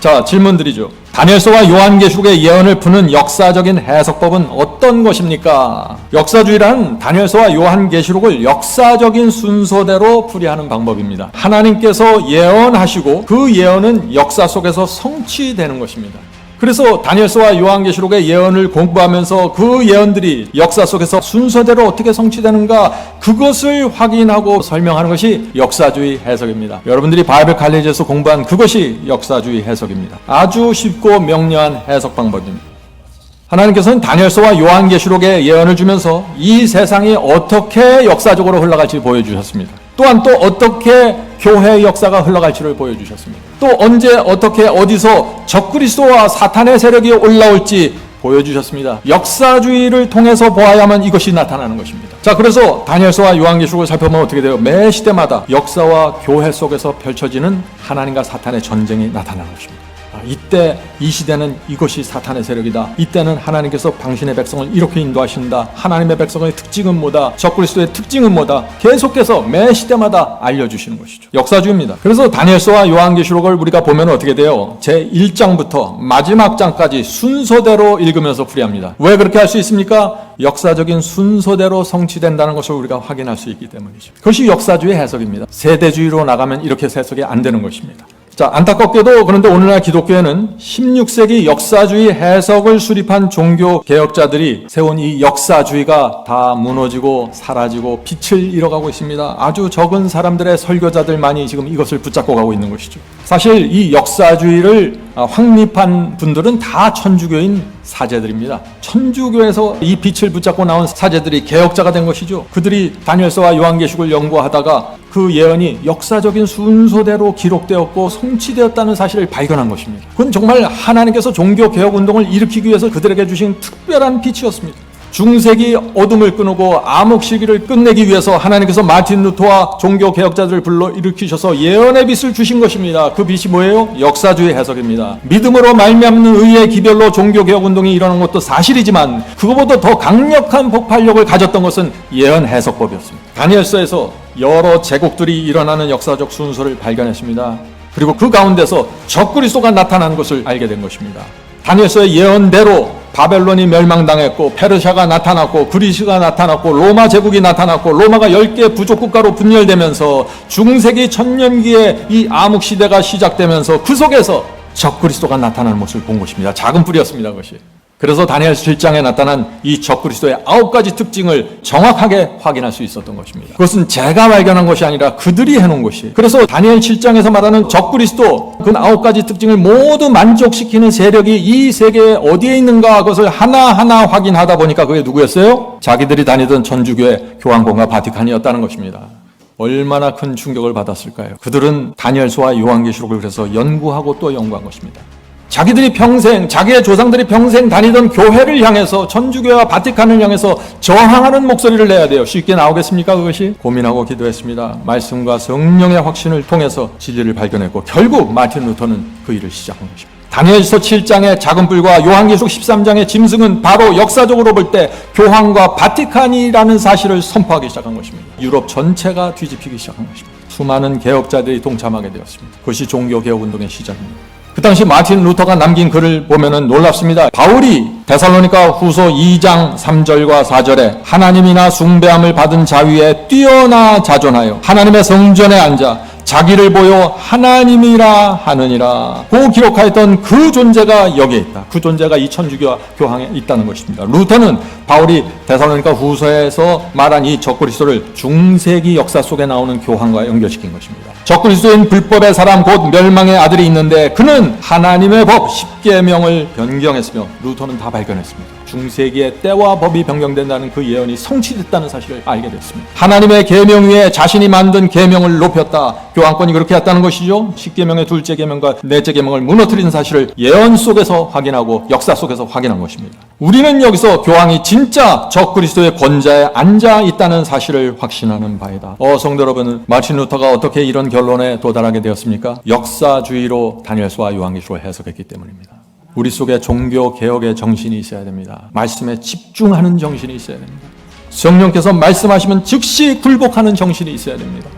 자, 질문 드리죠. 다니엘서와 요한계시록의 예언을 푸는 역사적인 해석법은 어떤 것입니까? 역사주의란 다니엘서와 요한계시록을 역사적인 순서대로 풀이하는 방법입니다. 하나님께서 예언하시고 그 예언은 역사 속에서 성취되는 것입니다. 그래서 다니엘서와 요한계시록의 예언을 공부하면서 그 예언들이 역사 속에서 순서대로 어떻게 성취되는가, 그것을 확인하고 설명하는 것이 역사주의 해석입니다. 여러분들이 바이블 칼리지에서 공부한 그것이 역사주의 해석입니다. 아주 쉽고 명료한 해석 방법입니다. 하나님께서는 다니엘서와 요한계시록의 예언을 주면서 이 세상이 어떻게 역사적으로 흘러갈지 보여주셨습니다. 또한 또 어떻게 교회의 역사가 흘러갈지를 보여주셨습니다. 또 언제 어떻게 어디서 적그리스도와 사탄의 세력이 올라올지 보여주셨습니다. 역사주의를 통해서 보아야만 이것이 나타나는 것입니다. 자, 그래서 다니엘서와 요한계시록을 살펴보면 어떻게 돼요? 매 시대마다 역사와 교회 속에서 펼쳐지는 하나님과 사탄의 전쟁이 나타나는 것입니다. 이때 이 시대는 이것이 사탄의 세력이다. 이때는 하나님께서 당신의 백성을 이렇게 인도하신다. 하나님의 백성의 특징은 뭐다. 적그리스도의 특징은 뭐다. 계속해서 매 시대마다 알려주시는 것이죠. 역사주의입니다. 그래서 다니엘서와 요한계시록을 우리가 보면 어떻게 돼요? 제1장부터 마지막 장까지 순서대로 읽으면서 풀이합니다. 왜 그렇게 할 수 있습니까? 역사적인 순서대로 성취된다는 것을 우리가 확인할 수 있기 때문이죠. 그것이 역사주의 해석입니다. 세대주의로 나가면 이렇게 해석이 안 되는 것입니다. 자, 안타깝게도 그런데 오늘날 기독교에는 16세기 역사주의 해석을 수립한 종교 개혁자들이 세운 이 역사주의가 다 무너지고 사라지고 빛을 잃어가고 있습니다. 아주 적은 사람들의 설교자들만이 지금 이것을 붙잡고 가고 있는 것이죠. 사실 이 역사주의를 확립한 분들은 다 천주교인 사제들입니다. 천주교에서 이 빛을 붙잡고 나온 사제들이 개혁자가 된 것이죠. 그들이 다니엘서와 요한계시록을 연구하다가 그 예언이 역사적인 순서대로 기록되었고 성취되었다는 사실을 발견한 것입니다. 그건 정말 하나님께서 종교개혁운동을 일으키기 위해서 그들에게 주신 특별한 빛이었습니다. 중세기 어둠을 끊고 암흑시기를 끝내기 위해서 하나님께서 마틴 루터와 종교개혁자들을 불러 일으키셔서 예언의 빛을 주신 것입니다. 그 빛이 뭐예요? 역사주의 해석입니다. 믿음으로 말미암는 의의 기별로 종교개혁운동이 일어난 것도 사실이지만 그것보다 더 강력한 폭발력을 가졌던 것은 예언 해석법이었습니다. 다니엘서에서 여러 제국들이 일어나는 역사적 순서를 발견했습니다. 그리고 그 가운데서 적그리스도가 나타난 것을 알게 된 것입니다. 다니엘서의 예언대로 바벨론이 멸망당했고 페르시아가 나타났고 그리스가 나타났고 로마 제국이 나타났고 로마가 10개 부족국가로 분열되면서 중세기 천년기에 이 암흑시대가 시작되면서 그 속에서 적그리스도가 나타나는 모습을 본 것입니다. 작은 뿌리였습니다. 그것이. 그래서 다니엘 7장에 나타난 이 적그리스도의 9가지 특징을 정확하게 확인할 수 있었던 것입니다. 그것은 제가 발견한 것이 아니라 그들이 해놓은 것이. 그래서 다니엘 7장에서 말하는 적그리스도 그 9가지 특징을 모두 만족시키는 세력이 이 세계에 어디에 있는가 그것을 하나하나 확인하다 보니까 그게 누구였어요? 자기들이 다니던 천주교의 교황공과 바티칸이었다는 것입니다. 얼마나 큰 충격을 받았을까요? 그들은 다니엘서와 요한계시록을 그래서 연구하고 또 연구한 것입니다. 자기들이 평생, 자기의 조상들이 평생 다니던 교회를 향해서 천주교와 바티칸을 향해서 저항하는 목소리를 내야 돼요. 쉽게 나오겠습니까? 그것이? 고민하고 기도했습니다. 말씀과 성령의 확신을 통해서 진리를 발견했고 결국 마틴 루터는 그 일을 시작한 것입니다. 다니엘서 7장의 작은 뿔과 요한계시록 13장의 짐승은 바로 역사적으로 볼 때 교황과 바티칸이라는 사실을 선포하기 시작한 것입니다. 유럽 전체가 뒤집히기 시작한 것입니다. 수많은 개혁자들이 동참하게 되었습니다. 그것이 종교개혁운동의 시작입니다. 그 당시 마틴 루터가 남긴 글을 보면은 놀랍습니다. 바울이 데살로니가 후서 2장 3절과 4절에 하나님이나 숭배함을 받은 자위에 뛰어나 자존하여 하나님의 성전에 앉아 자기를 보여 하나님이라 하느니라 고 기록하였던 그 존재가 여기에 있다. 그 존재가 이 천주교와 교황에 있다는 것입니다. 루터는 바울이 데살로니가 후서에서 말한 이 적그리스도를 중세기 역사 속에 나오는 교황과 연결시킨 것입니다. 적그리스도인 불법의 사람 곧 멸망의 아들이 있는데 그는 하나님의 법 10계명을 변경했으며 루터는 다 발견했습니다. 중세기의 때와 법이 변경된다는 그 예언이 성취됐다는 사실을 알게 됐습니다. 하나님의 계명 위에 자신이 만든 계명을 높였다. 교황권이 그렇게 했다는 것이죠. 10계명의 둘째 계명과 넷째 계명을 무너뜨린 사실을 예언 속에서 확인하고 역사 속에서 확인한 것입니다. 우리는 여기서 교황이 진짜 적그리스도의 권좌에 앉아 있다는 사실을 확신하는 바이다. 성도 여러분, 마틴 루터가 어떻게 이런 결론에 도달하게 되었습니까? 역사주의로 다니엘서와 요한계시록을 해석했기 때문입니다. 우리 속에 종교개혁의 정신이 있어야 됩니다. 말씀에 집중하는 정신이 있어야 됩니다. 성령께서 말씀하시면 즉시 굴복하는 정신이 있어야 됩니다.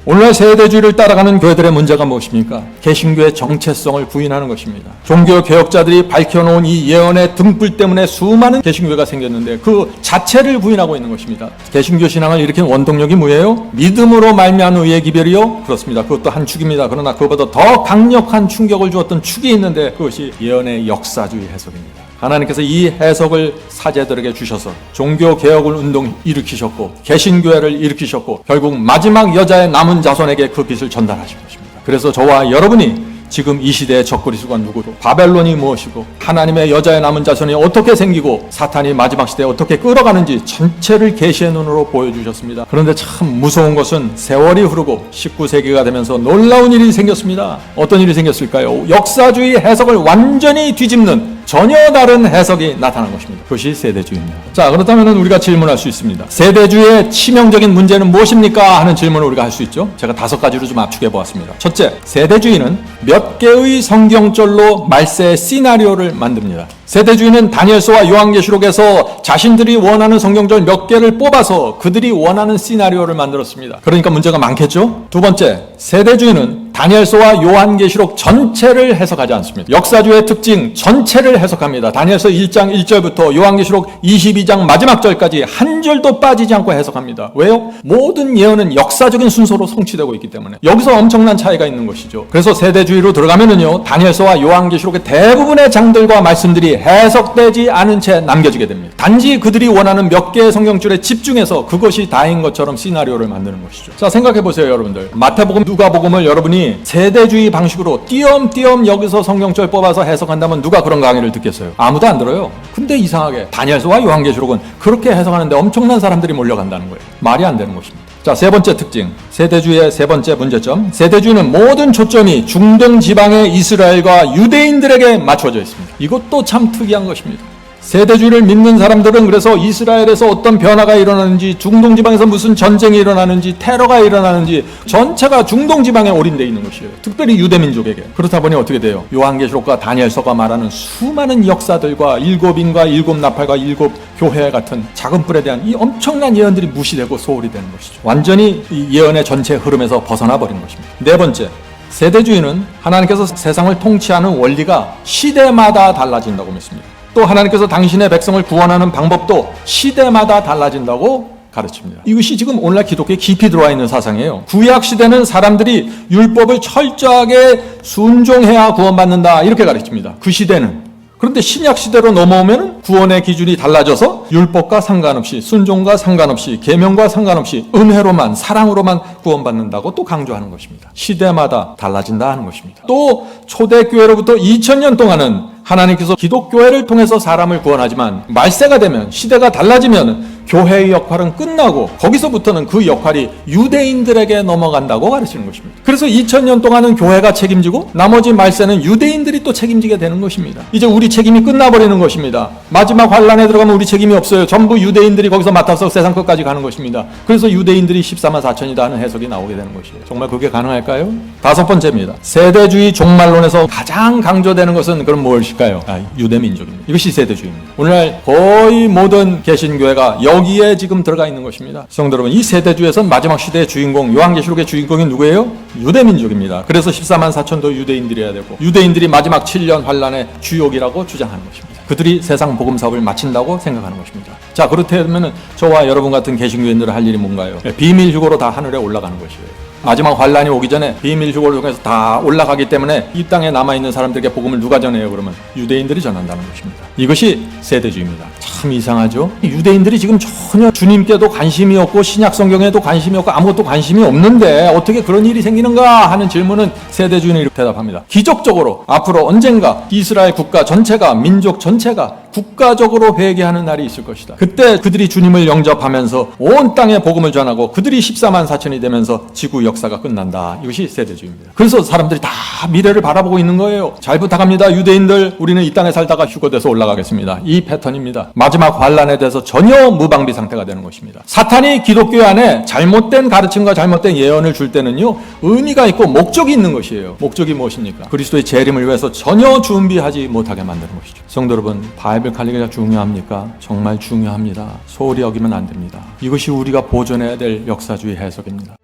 오늘날 세대주의를 따라가는 교회들의 문제가 무엇입니까? 개신교의 정체성을 부인하는 것입니다. 종교개혁자들이 밝혀놓은 이 예언의 등불 때문에 수많은 개신교회가 생겼는데 그 자체를 부인하고 있는 것입니다. 개신교 신앙을 일으킨 원동력이 뭐예요? 믿음으로 말미암은 의의 기별이요? 그렇습니다. 그것도 한 축입니다. 그러나 그것보다 더 강력한 충격을 주었던 축이 있는데 그것이 예언의 역사주의 해석입니다. 하나님께서 이 해석을 사제들에게 주셔서 종교개혁을 운동 일으키셨고 개신교회를 일으키셨고 결국 마지막 여자의 남은 자손에게 그 빛을 전달하신 것입니다. 그래서 저와 여러분이 지금 이 시대의 적그리스도가 누구로, 바벨론이 무엇이고 하나님의 여자의 남은 자손이 어떻게 생기고 사탄이 마지막 시대에 어떻게 끌어가는지 전체를 계시의 눈으로 보여주셨습니다. 그런데 참 무서운 것은 세월이 흐르고 19세기가 되면서 놀라운 일이 생겼습니다. 어떤 일이 생겼을까요? 역사주의 해석을 완전히 뒤집는 전혀 다른 해석이 나타난 것입니다. 그것이 세대주의입니다. 자, 그렇다면 우리가 질문할 수 있습니다. 세대주의의 치명적인 문제는 무엇입니까? 하는 질문을 우리가 할 수 있죠. 제가 5가지로 좀 압축해 보았습니다. 첫째, 세대주의는 몇 개의 성경절로 말세의 시나리오를 만듭니다. 세대주의는 다니엘서와 요한계시록에서 자신들이 원하는 성경절 몇 개를 뽑아서 그들이 원하는 시나리오를 만들었습니다. 그러니까 문제가 많겠죠? 두 번째, 세대주의는 다니엘서와 요한계시록 전체를 해석하지 않습니다. 역사주의 특징 전체를 해석합니다. 다니엘서 1장 1절부터 요한계시록 22장 마지막 절까지 한 절도 빠지지 않고 해석합니다. 왜요? 모든 예언은 역사적인 순서로 성취되고 있기 때문에 여기서 엄청난 차이가 있는 것이죠. 그래서 세대주의로 들어가면은요, 다니엘서와 요한계시록의 대부분의 장들과 말씀들이 해석되지 않은 채 남겨지게 됩니다. 단지 그들이 원하는 몇 개의 성경줄에 집중해서 그것이 다인 것처럼 시나리오를 만드는 것이죠. 자, 생각해 보세요, 여러분들. 마태복음, 누가복음을 여러분이 세대주의 방식으로 띄엄띄엄 여기서 성경절 뽑아서 해석한다면 누가 그런 강의를 듣겠어요? 아무도 안 들어요. 근데 이상하게 다니엘서와 요한계시록은 그렇게 해석하는데 엄청난 사람들이 몰려간다는 거예요. 말이 안 되는 것입니다. 자, 세 번째 특징, 세대주의의 세 번째 문제점. 세대주의는 모든 초점이 중동 지방의 이스라엘과 유대인들에게 맞춰져 있습니다. 이것도 참 특이한 것입니다. 세대주의를 믿는 사람들은 그래서 이스라엘에서 어떤 변화가 일어나는지, 중동 지방에서 무슨 전쟁이 일어나는지, 테러가 일어나는지 전체가 중동 지방에 올인되어 있는 것이에요. 특별히 유대민족에게. 그렇다 보니 어떻게 돼요? 요한계시록과 다니엘서가 말하는 수많은 역사들과 일곱 인과 일곱 나팔과 일곱 교회 같은 작은 뿔에 대한 이 엄청난 예언들이 무시되고 소홀히 되는 것이죠. 완전히 이 예언의 전체 흐름에서 벗어나 버린 것입니다. 네 번째, 세대주의는 하나님께서 세상을 통치하는 원리가 시대마다 달라진다고 믿습니다. 또 하나님께서 당신의 백성을 구원하는 방법도 시대마다 달라진다고 가르칩니다. 이것이 지금 오늘날 기독교에 깊이 들어와 있는 사상이에요. 구약 시대는 사람들이 율법을 철저하게 순종해야 구원받는다 이렇게 가르칩니다. 그 시대는. 그런데 신약 시대로 넘어오면 구원의 기준이 달라져서 율법과 상관없이, 순종과 상관없이, 계명과 상관없이 은혜로만, 사랑으로만 구원받는다고 또 강조하는 것입니다. 시대마다 달라진다 하는 것입니다. 또 초대교회로부터 2000년 동안은 하나님께서 기독교회를 통해서 사람을 구원하지만 말세가 되면, 시대가 달라지면 교회의 역할은 끝나고 거기서부터는 그 역할이 유대인들에게 넘어간다고 가르치는 것입니다. 그래서 2000년 동안은 교회가 책임지고 나머지 말세는 유대인들이 또 책임지게 되는 것입니다. 이제 우리 책임이 끝나버리는 것입니다. 마지막 환란에 들어가면 우리 책임이 없어요. 전부 유대인들이 거기서 맡아서 세상 끝까지 가는 것입니다. 그래서 유대인들이 14만 4천이다 하는 해석이 나오게 되는 것이에요. 정말 그게 가능할까요? 다섯 번째입니다. 세대주의 종말론에서 가장 강조되는 것은 그럼 무엇일까요? 유대민족입니다. 이것이 세대주의입니다. 오늘날 거의 모든 개신교회가 여기에 지금 들어가 있는 것입니다. 성도 여러분, 이 세대주의에서는 마지막 시대의 주인공, 요한계시록의 주인공이 누구예요? 유대민족입니다. 그래서 14만 4천도 유대인들이어야 되고 유대인들이 마지막 7년 환란의 주역이라고 주장하는 것입니다. 그들이 세상 복음 사업을 마친다고 생각하는 것입니다. 자, 그렇다면 저와 여러분 같은 개신교인들은 할 일이 뭔가요? 비밀 휴거로 다 하늘에 올라가는 것이에요. 마지막 환란이 오기 전에 비밀 휴거를 통해서 다 올라가기 때문에 이 땅에 남아있는 사람들에게 복음을 누가 전해요? 그러면 유대인들이 전한다는 것입니다. 이것이 세대주의입니다. 참 이상하죠? 유대인들이 지금 전혀 주님께도 관심이 없고 신약 성경에도 관심이 없고 아무것도 관심이 없는데 어떻게 그런 일이 생기는가 하는 질문은 세대주의는 이렇게 대답합니다. 기적적으로 앞으로 언젠가 이스라엘 국가 전체가, 민족 전체가 국가적으로 회개하는 날이 있을 것이다. 그때 그들이 주님을 영접하면서 온 땅에 복음을 전하고 그들이 14만 4천이 되면서 지구 역사가 끝난다. 이것이 세대주의입니다. 그래서 사람들이 다 미래를 바라보고 있는 거예요. 잘 부탁합니다. 유대인들, 우리는 이 땅에 살다가 휴거돼서 올라가겠습니다. 이 패턴입니다. 마지막 환란에 대해서 전혀 무방비 상태가 되는 것입니다. 사탄이 기독교 안에 잘못된 가르침과 잘못된 예언을 줄 때는요, 의미가 있고 목적이 있는 것이에요. 목적이 무엇입니까? 그리스도의 재림을 위해서 전혀 준비하지 못하게 만드는 것이죠. 성도 여러분, 바이블 칼리가 중요합니까? 정말 중요합니다. 소홀히 여기면 안 됩니다. 이것이 우리가 보존해야 될 역사주의 해석입니다.